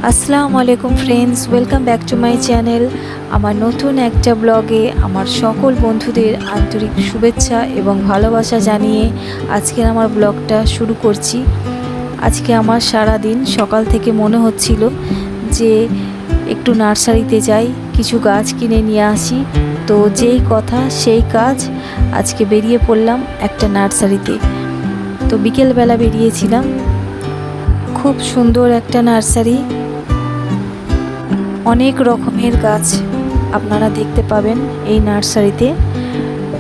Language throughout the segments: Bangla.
আসসালামু আলাইকুম friends, welcome back to my channel. আমার নতুন একটা ব্লগে আমার সকল বন্ধুদের আন্তরিক শুভেচ্ছা এবং ভালোবাসা জানিয়ে আজকের আমার ব্লগটা শুরু করছি। আজকে আমার সারা দিন সকাল থেকে মনে হচ্ছিল যে একটু নার্সারিতে যাই, কিছু গাছ কিনে নিয়ে আসি। তো যেই কথা সেই কাজ, আজকে বেরিয়ে পড়লাম একটা নার্সারিতে। তো বিকেলবেলা বেরিয়েছিলাম। খুব সুন্দর একটা নার্সারি, অনেক রকমের গাছ আপনারা দেখতে পাবেন এই নার্সারিতে।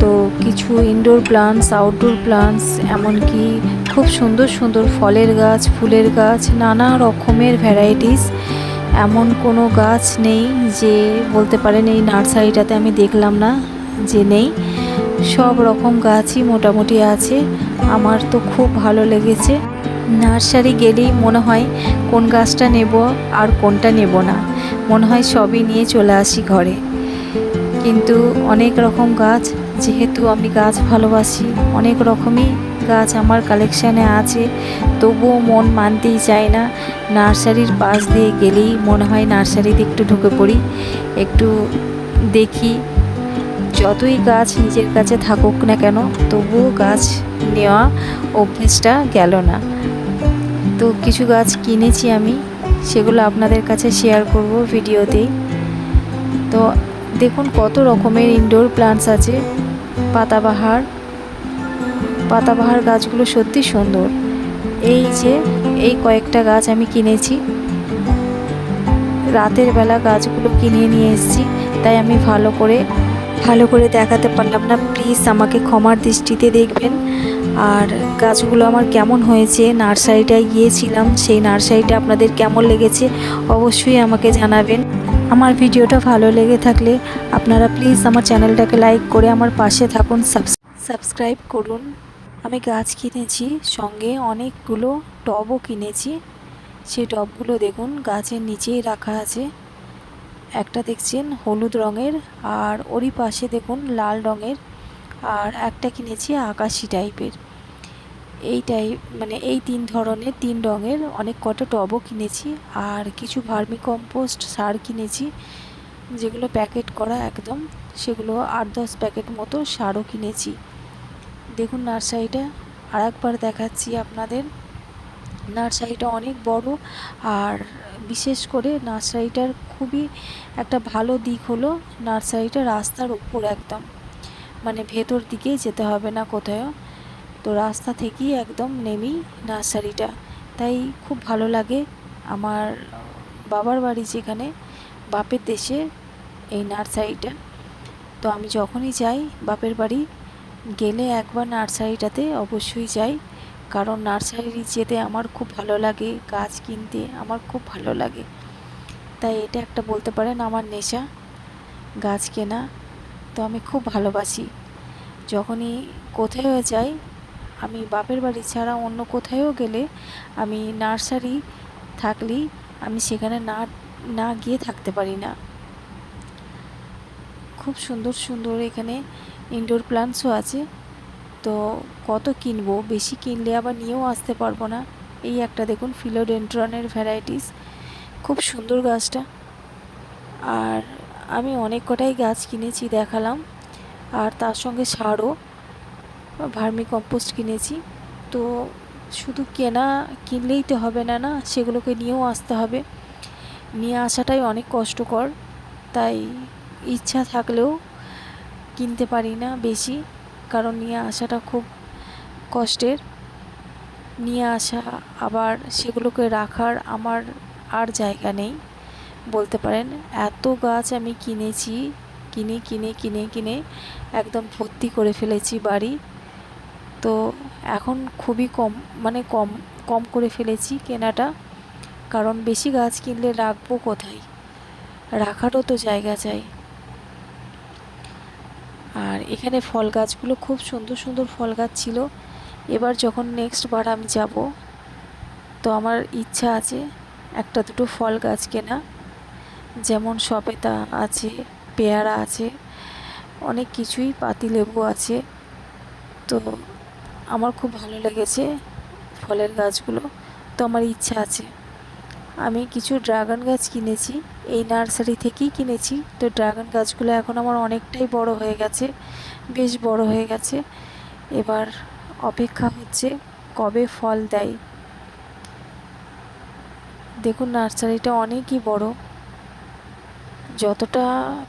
তো কিছু ইনডোর প্লান্টস, আউটডোর প্লান্টস, এমনকি খুব সুন্দর সুন্দর ফলের গাছ, ফুলের গাছ, নানা রকমের ভ্যারাইটিস। এমন কোনো গাছ নেই যে বলতে পারেন এই নার্সারিটাতে আমি দেখলাম না যে নেই। সব রকম গাছই মোটামুটি আছে। আমার তো খুব ভালো লেগেছে। নার্সারি গেলেই মনে হয় কোন গাছটা নেব আর কোনটা নেব না, মনে হয় সবই নিয়ে চলে আসি ঘরে। কিন্তু অনেক রকম গাছ, যেহেতু আমি গাছ ভালোবাসি, অনেক রকমই গাছ আমার কালেকশানে আছে, তবুও মন মানতেই চায় না। নার্সারির পাশ দিয়ে গেলেই মনে হয় নার্সারিতে একটু ঢুকে পড়ি, একটু দেখি। যতই গাছ নিজের কাছে থাকুক না কেন, তবুও গাছ নেওয়া অভ্যেসটা গেল না। তো কিছু গাছ কিনেছি আমি, সেগুলো আপনাদের কাছে শেয়ার করব ভিডিওতেই। তো দেখুন কত রকমের ইনডোর প্লান্টস আছে। পাতাবাহার পাতাবাহার গাছগুলো সত্যি সুন্দর। এই যে এই কয়েকটা গাছ আমি কিনেছি, রাতের বেলা গাছগুলো কিনে নিয়ে এসেছি, তাই আমি ভালো করে দেখাতে পারলাম না, প্লিজ আমাকে ক্ষমার দৃষ্টিতে দেখবেন। আর গাছগুলো আমার কেমন হয়েছে, নার্সারিটায় গিয়েছিলাম, সেই নার্সারিটা আপনাদের কেমন লেগেছে অবশ্যই আমাকে জানাবেন। আমার ভিডিওটা ভালো লেগে থাকলে আপনারা প্লিজ আমার চ্যানেলটাকে লাইক করে আমার পাশে থাকুন, সাবস্ক্রাইব করুন। আমি গাছ কিনেছি, সঙ্গে অনেকগুলো টবও কিনেছি। সেই টবগুলো দেখুন গাছের নিচেই রাখা আছে। একটা দেখছেন হলুদ রঙের, আর ওরই পাশে দেখুন লাল রঙের, আর একটা কিনেছি আকাশি টাইপের। এই টাইপ মানে এই তিন রঙের অনেক কটা টবও কিনেছি। আর কিছু ভার্মি কম্পোস্ট সার কিনেছি, যেগুলো প্যাকেট করা একদম, সেগুলো 8-10 প্যাকেট মতো সারও কিনেছি। দেখুন নার্সারিটা আর একবার দেখাচ্ছি আপনাদের। নার্সারিটা অনেক বড়, আর বিশেষ করে নার্সারিটার খুবই একটা ভালো দিক হলো নার্সারিটা রাস্তার উপর একদম, মানে ভেতর দিকেই যেতে হবে না কোথাও। তো রাস্তা থেকেই একদম নেমেই নার্সারিটা, তাই খুব ভালো লাগে। আমার বাবার বাড়ি যেখানে, বাপের দেশে এই নার্সারিটা। তো আমি যখনই যাই বাপের বাড়ি গেলে একবার নার্সারিটাতে অবশ্যই যাই, কারণ নার্সারি যেতে আমার খুব ভালো লাগে, গাছ কিনতে আমার খুব ভালো লাগে। তাই এটা একটা বলতে পারেন আমার নেশা, গাছ কেনা। তো আমি খুব ভালোবাসি। যখনই কোথাও যাই, আমি বাপের বাড়ি ছাড়া অন্য কোথাও গেলে, আমি নার্সারি থাকলেই আমি সেখানে না না গিয়ে থাকতে পারি না। খুব সুন্দর সুন্দর এখানে ইনডোর প্লান্টসও আছে। তো কত কিনবো, বেশি কিনলে আবার নিয়েও আসতে পারবো না। এই একটা দেখুন ফিলোডেন্ড্রনের ভ্যারাইটিস, খুব সুন্দর গাছটা। আর আমি অনেক কটাই গাছ কিনেছি দেখালাম, আর তার সঙ্গে সারও, ভার্মি কম্পোস্ট কিনেছি। তো শুধু কিনলেই তো হবে না, না সেগুলোকে নিয়েও আসতে হবে। নিয়ে আসাটাই অনেক কষ্টকর, তাই ইচ্ছা থাকলেও কিনতে পারি না বেশি, কারণ নিয়ে আসাটা খুব কষ্টের। নিয়ে আসা, আবার সেগুলোকে রাখার আমার আর জায়গা নেই বলতে পারেন। এত গাছ আমি কিনেছি, কিনে কিনে কিনে কিনে একদম ভর্তি করে ফেলেছি বাড়ি। তো এখন খুবই কম, মানে কম কম করে ফেলেছি কেনাটা, কারণ বেশি গাছ কিনলে রাখবো কোথায়, রাখারও তো জায়গা চাই। আর এখানে ফল গাছগুলো খুব সুন্দর সুন্দর ফল গাছ ছিল। এবার যখন নেক্সট বার আমি যাব, তো আমার ইচ্ছা আছে একটা দুটো ফল গাছ কেনা, যেমন সবেদা আছে, পেয়ারা আছে, অনেক কিছুই, পাতিলেবু আছে। তো আমার খুব ভালো লেগেছে ফলের গাছগুলো, তো আমার ইচ্ছা আছে। আমি কিছু ড্রাগন গাছ কিনেছি, এই নার্সারি থেকেই কিনেছি। তো ড্রাগন গাছগুলো এখন আমার অনেকটাই বড় হয়ে গেছে, বেশ বড় হয়ে গেছে। এবার অপেক্ষা হচ্ছে কবে ফল দেয়। দেখুন নার্সারিটা অনেকই বড়, যতটা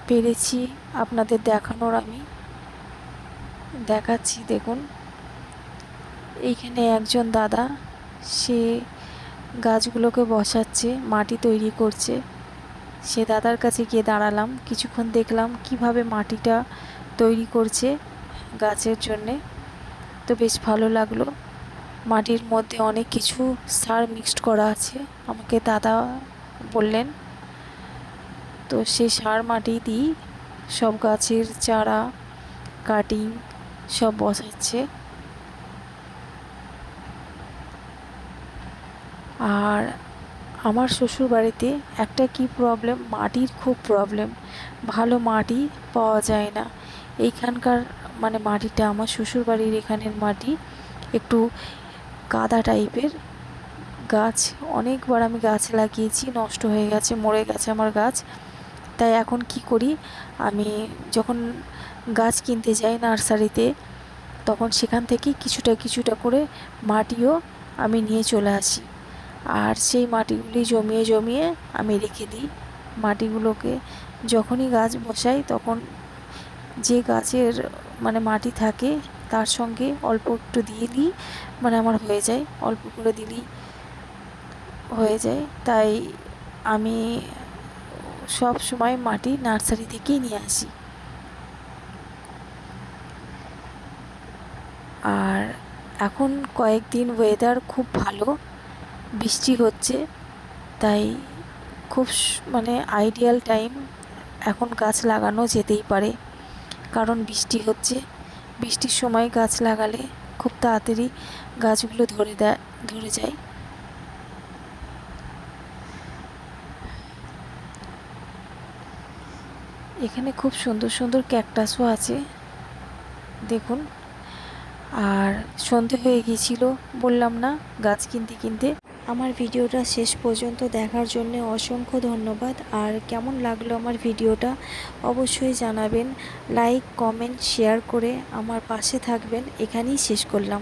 পেরেছি আপনাদের দেখানোর আমি দেখাচ্ছি। দেখুন এইখানে একজন দাদা, সে গাছগুলোকে বসাচ্ছে, মাটি তৈরি করছে। সে দাদার কাছে গিয়ে দাঁড়ালাম, কিছুক্ষণ দেখলাম কিভাবে মাটিটা তৈরি করছে গাছের জন্যে। তো বেশ ভালো লাগলো। মাটির মধ্যে অনেক কিছু সার মিক্সড করা আছে আমাকে দাদা বললেন। তো সেই সার মাটি দিয়ে সব গাছের চারা কাটিং সব বসাচ্ছে। আর আমার শ্বশুর বাড়িতে একটা কি প্রবলেম, মাটির খুব প্রবলেম, ভালো মাটি পাওয়া যায় না। এইখানকার মানে মাটিটা, আমার শ্বশুর বাড়ির এখানের মাটি একটু কাদা টাইপের। গাছ অনেকবার আমি গাছ লাগিয়েছি, নষ্ট হয়ে গেছে, মরে গেছে আমার গাছ। তাই এখন কি করি, আমি যখন গাছ কিনতে যাই নার্সারিতে, তখন সেখান থেকে কিছুটা কিছুটা করে মাটিও আমি নিয়ে চলে আসি। আর সেই মাটিগুলি জমিয়ে জমিয়ে আমি রেখে দিই। মাটিগুলোকে যখনই গাছ বসাই তখন যে গাছের মানে মাটি থাকে তার সঙ্গে অল্প একটু দিয়ে দিই, মানে আমার হয়ে যায়, অল্প করে দিলেই হয়ে যায়। তাই আমি সব সময় মাটি নার্সারি থেকেই নিয়ে আসি। আর এখন কয়েকদিন ওয়েদার খুব ভালো, বৃষ্টি হচ্ছে, তাই খুব মানে আইডিয়াল টাইম, এখন গাছ লাগানো যেতেই পারে। কারণ বৃষ্টি হচ্ছে, বৃষ্টির সময় গাছ লাগালে খুব তাড়াতাড়ি গাছগুলো ধরে যায়। এখানে খুব সুন্দর সুন্দর ক্যাকটাসও আছে দেখুন। আর সন্ধে হয়ে গিয়েছিল, বললাম না, গাছ কিনতে কিনতে। আমার ভিডিওটা শেষ পর্যন্ত দেখার জন্য অসংখ্য ধন্যবাদ। আর কেমন লাগলো আমার ভিডিওটা অবশ্যই জানাবেন। লাইক কমেন্ট শেয়ার করে আমার পাশে থাকবেন। এখানেই শেষ করলাম।